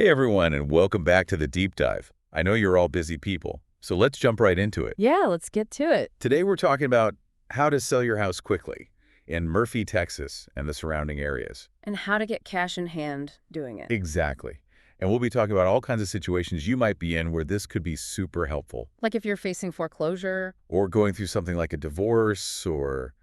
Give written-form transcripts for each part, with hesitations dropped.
Hey everyone, and welcome back to the deep dive. I know you're all busy people, so let's jump right into it. Yeah, let's get to it. Today we're talking about how to sell your house quickly in Murphy, Texas, and the surrounding areas. And how to get cash in hand doing it. Exactly. And we'll be talking about all kinds of situations you might be in where this could be super helpful. Like if you're facing foreclosure, Or going through something like a divorce, or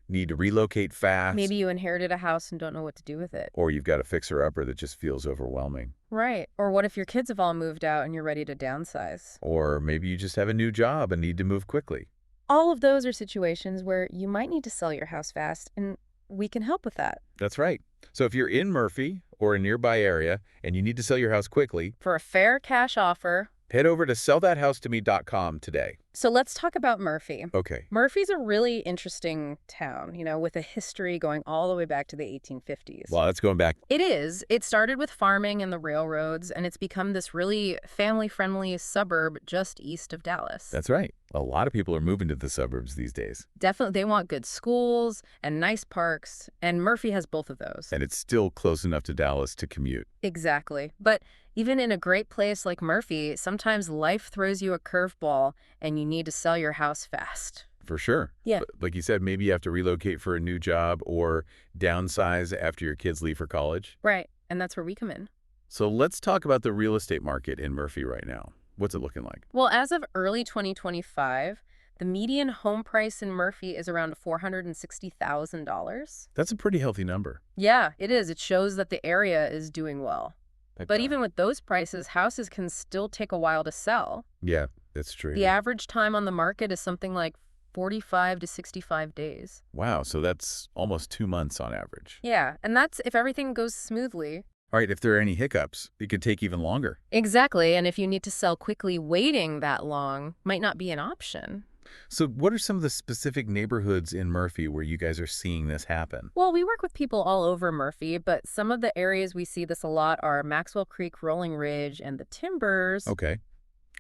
need to relocate fast, maybe you inherited a house and don't know what to do with it. or you've got a fixer-upper that just feels overwhelming. Right. Or what if your kids have all moved out and you're ready to downsize? Or maybe you just have a new job and need to move quickly. All of those are situations where you might need to sell your house fast, and we can help with that. That's right. So if you're in Murphy or a nearby area and you need to sell your house quickly, For a fair cash offer. head over to sellthathouse-to-me.com today. So let's talk about Murphy. Okay. Murphy's a really interesting town, with a history going all the way back to the 1850s. Well, that's going back. It is. It started with farming and the railroads, and it's become this really family-friendly suburb just east of Dallas. That's right. A lot of people are moving to the suburbs these days. Definitely, they want good schools and nice parks, and Murphy has both of those. And it's still close enough to Dallas to commute. Exactly. But even in a great place like Murphy, sometimes life throws you a curveball, and you need to sell your house fast. For sure. Yeah. But like you said, maybe you have to relocate for a new job or downsize after your kids leave for college. Right, and that's where we come in. So let's talk about the real estate market in Murphy right now. What's it looking like? Well, as of early 2025, the median home price in Murphy is around $460,000. That's a pretty healthy number. Yeah, it is. It shows that the area is doing well. Thank But God. even with those prices, houses can still take a while to sell. Yeah, that's true. The average time on the market is something like 45 to 65 days. Wow, so that's almost 2 months on average. Yeah, and that's if everything goes smoothly. All right, if there are any hiccups, it could take even longer. Exactly, and if you need to sell quickly, waiting that long might not be an option. So what are some of the specific neighborhoods in Murphy where you guys are seeing this happen? Well, we work with people all over Murphy, but some of the areas we see this a lot are Maxwell Creek, Rolling Ridge, and the Timbers. Okay.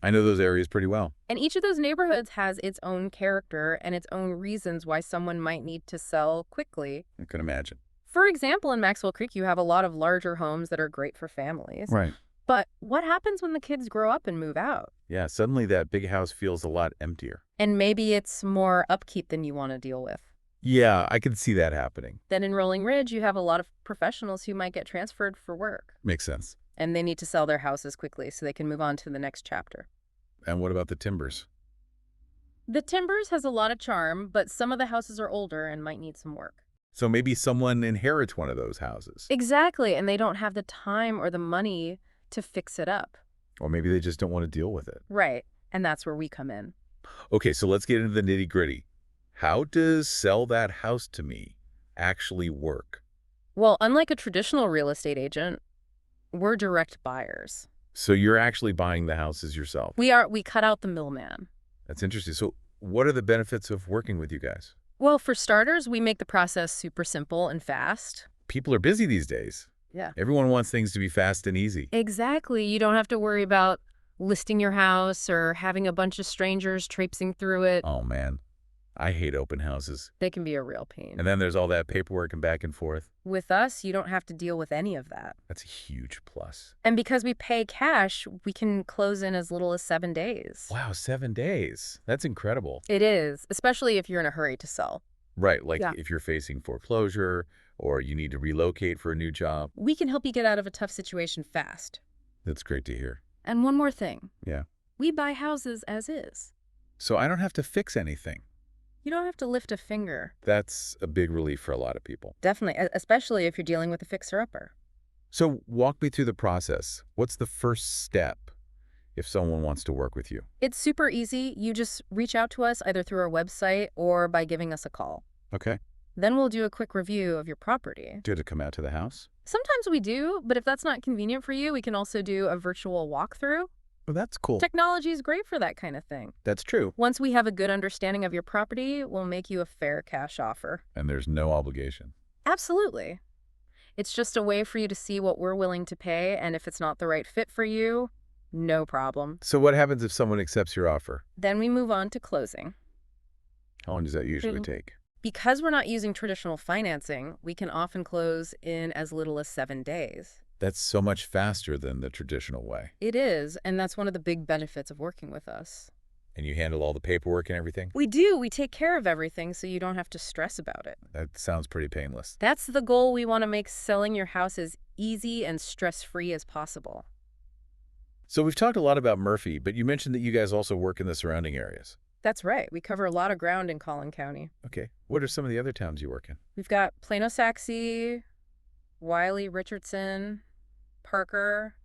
I know those areas pretty well. And each of those neighborhoods has its own character and its own reasons why someone might need to sell quickly. I can imagine. For example, in Maxwell Creek, you have a lot of larger homes that are great for families. Right. But what happens when the kids grow up and move out? Yeah, suddenly that big house feels a lot emptier. And maybe it's more upkeep than you want to deal with. Yeah, I can see that happening. Then in Rolling Ridge, you have a lot of professionals who might get transferred for work. Makes sense. And they need to sell their houses quickly so they can move on to the next chapter. And what about the Timbers? The Timbers has a lot of charm, but some of the houses are older and might need some work. So maybe someone inherits one of those houses. Exactly, and they don't have the time or the money to fix it up. Or maybe they just don't want to deal with it. Right, and that's where we come in. Okay, so let's get into the nitty-gritty. How does sell that house to me actually work? Well, unlike a traditional real estate agent, we're direct buyers. So you're actually buying the houses yourself. We cut out the middleman. That's interesting. So what are the benefits of working with you guys? Well, for starters, we make the process super simple and fast. People are busy these days. Yeah. Everyone wants things to be fast and easy. Exactly. You don't have to worry about listing your house or having a bunch of strangers traipsing through it. Oh, man. I hate open houses. They can be a real pain. And then there's all that paperwork and back and forth. With us, you don't have to deal with any of that. That's a huge plus. And because we pay cash, we can close in as little as 7 days. Wow, 7 days. That's incredible. It is, especially if you're in a hurry to sell. Right, like Yeah. if you're facing foreclosure or you need to relocate for a new job. We can help you get out of a tough situation fast. That's great to hear. And one more thing. Yeah. We buy houses as is. So I don't have to fix anything. You don't have to lift a finger. That's a big relief for a lot of people. Definitely, especially if you're dealing with a fixer-upper. So walk me through the process. What's the first step if someone wants to work with you? It's super easy. You just reach out to us either through our website or by giving us a call. Okay. Then we'll do a quick review of your property. Do you have to come out to the house? Sometimes we do, but if that's not convenient for you, we can also do a virtual walkthrough. Well, that's cool. Technology is great for that kind of thing. That's true. Once we have a good understanding of your property, we'll make you a fair cash offer. And there's no obligation. Absolutely. It's just a way for you to see what we're willing to pay, and if it's not the right fit for you, no problem. So what happens if someone accepts your offer? Then we move on to closing. How long does that usually take? Because we're not using traditional financing, we can often close in as little as 7 days. That's so much faster than the traditional way. It is, and that's one of the big benefits of working with us. And you handle all the paperwork and everything? We do. We take care of everything so you don't have to stress about it. That sounds pretty painless. That's the goal. We want to make selling your house as easy and stress-free as possible. So we've talked a lot about Murphy, but you mentioned that you guys also work in the surrounding areas. That's right. We cover a lot of ground in Collin County. Okay. What are some of the other towns you work in? We've got Plano, Saxe, Wiley, Richardson, Parker,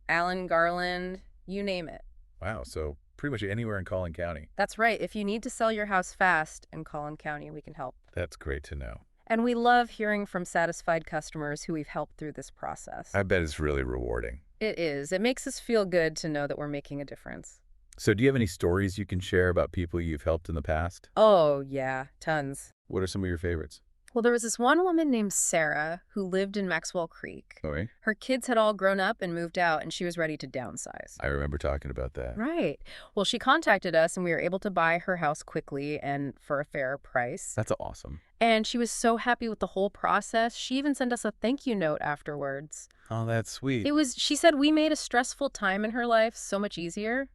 Allen, Garland, you name it. Wow, so pretty much anywhere in Collin County. That's right. If you need to sell your house fast in Collin County, we can help. That's great to know. And we love hearing from satisfied customers who we've helped through this process. I bet it's really rewarding. It is. It makes us feel good to know that we're making a difference. So do you have any stories you can share about people you've helped in the past? Oh, yeah, tons. What are some of your favorites? Well, there was this one woman named Sarah who lived in Maxwell Creek. Oh, right. Her kids had all grown up and moved out, and she was ready to downsize. I remember talking about that. Right. Well, she contacted us, and we were able to buy her house quickly and for a fair price. That's awesome. And she was so happy with the whole process. She even sent us a thank you note afterwards. Oh, that's sweet. She said we made a stressful time in her life so much easier.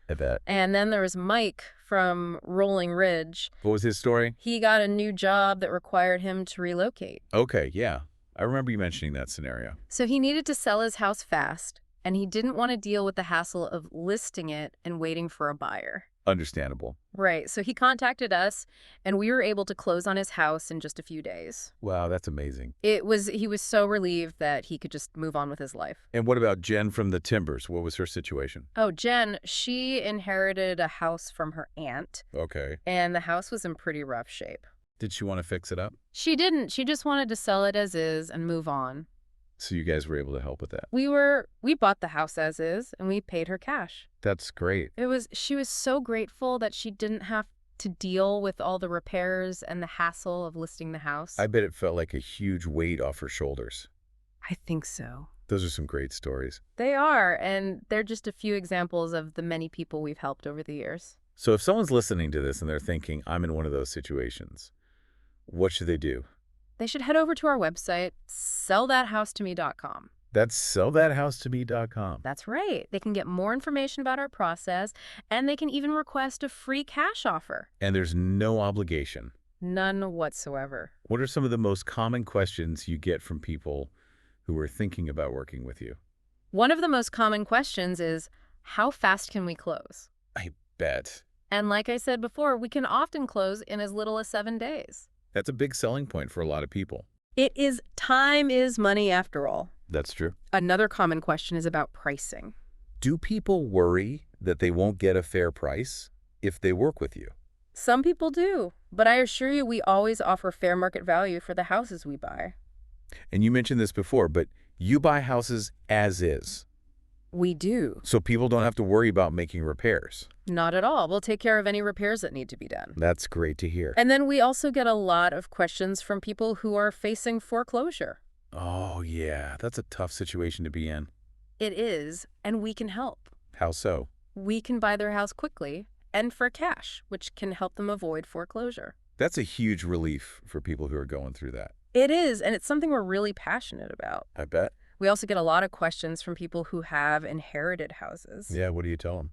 I bet. And then there was Mike from Rolling Ridge. What was his story? He got a new job that required him to relocate. Okay, yeah. I remember you mentioning that scenario. So he needed to sell his house fast, and he didn't want to deal with the hassle of listing it and waiting for a buyer. Understandable. Right. So he contacted us, and we were able to close on his house in just a few days. Wow, that's amazing. He was so relieved that he could just move on with his life. And what about Jen from the Timbers? What was her situation? Oh, Jen, she inherited a house from her aunt, Okay. and the house was in pretty rough shape. Did she want to fix it up? She didn't. She just wanted to sell it as is and move on. So you guys were able to help with that. We bought the house as is, and we paid her cash. That's great. She was so grateful that she didn't have to deal with all the repairs and the hassle of listing the house. I bet it felt like a huge weight off her shoulders. I think so. Those are some great stories. They are, and they're just a few examples of the many people we've helped over the years. So if someone's listening to this and they're thinking, I'm in one of those situations, what should they do? They should head over to our website, sellthathouse2me.com. That's sellthathouse2me.com. That's right. They can get more information about our process, and they can even request a free cash offer. And there's no obligation. None whatsoever. What are some of the most common questions you get from people who are thinking about working with you? One of the most common questions is, how fast can we close? I bet. And like I said before, we can often close in as little as 7 days. That's a big selling point for a lot of people. Time is money after all. That's true. Another common question is about pricing. Do people worry that they won't get a fair price if they work with you? Some people do, but I assure you we always offer fair market value for the houses we buy. And you mentioned this before, but you buy houses as is. We do. So people don't have to worry about making repairs. Not at all. We'll take care of any repairs that need to be done. That's great to hear. And then we also get a lot of questions from people who are facing foreclosure. Oh, yeah. That's a tough situation to be in. It is, and we can help. How so? We can buy their house quickly and for cash, which can help them avoid foreclosure. That's a huge relief for people who are going through that. It is, and it's something we're really passionate about. I bet. We also get a lot of questions from people who have inherited houses. Yeah, what do you tell them?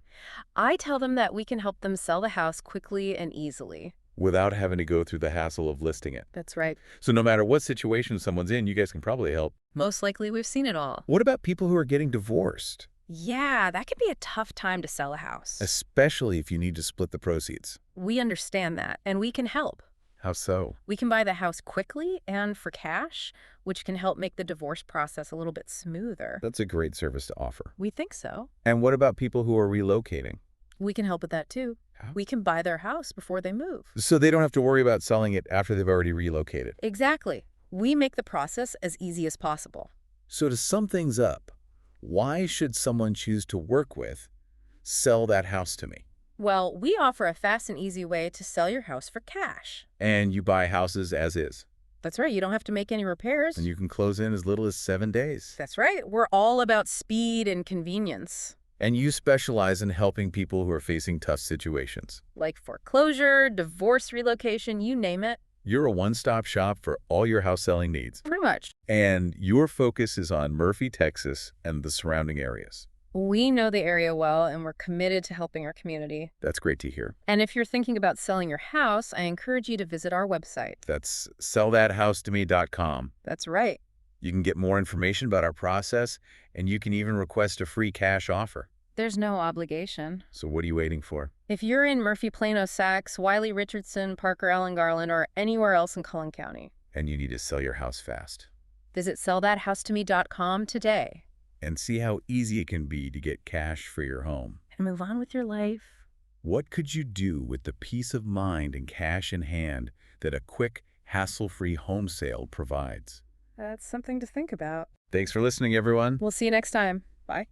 I tell them that we can help them sell the house quickly and easily. Without having to go through the hassle of listing it. That's right. So no matter what situation someone's in, you guys can probably help. Most likely we've seen it all. What about people who are getting divorced? Yeah, that can be a tough time to sell a house. Especially if you need to split the proceeds. We understand that, and we can help. How so? We can buy the house quickly and for cash, which can help make the divorce process a little bit smoother. That's a great service to offer. We think so. And what about people who are relocating? We can help with that too. How? We can buy their house before they move. So they don't have to worry about selling it after they've already relocated. Exactly. We make the process as easy as possible. So to sum things up, why should someone choose to work with Sell That House to Me? Well, we offer a fast and easy way to sell your house for cash. And you buy houses as is. That's right. You don't have to make any repairs. And you can close in as little as 7 days. That's right. We're all about speed and convenience. And you specialize in helping people who are facing tough situations. Like foreclosure, divorce relocation, you name it. You're a one-stop shop for all your house selling needs. Pretty much. And your focus is on Murphy, Texas, and the surrounding areas. We know the area well, and we're committed to helping our community. That's great to hear. And if you're thinking about selling your house, I encourage you to visit our website. That's sellthathouse2me.com. That's right. You can get more information about our process, and you can even request a free cash offer. There's no obligation. So what are you waiting for? If you're in Murphy, Plano, Sacs, Wiley, Richardson, Parker, Allen, Garland, or anywhere else in Collin County, And you need to sell your house fast. visit sellthathouse2me.com today And see how easy it can be to get cash for your home. and move on with your life. What could you do with the peace of mind and cash in hand that a quick, hassle-free home sale provides? That's something to think about. Thanks for listening, everyone. We'll see you next time. Bye.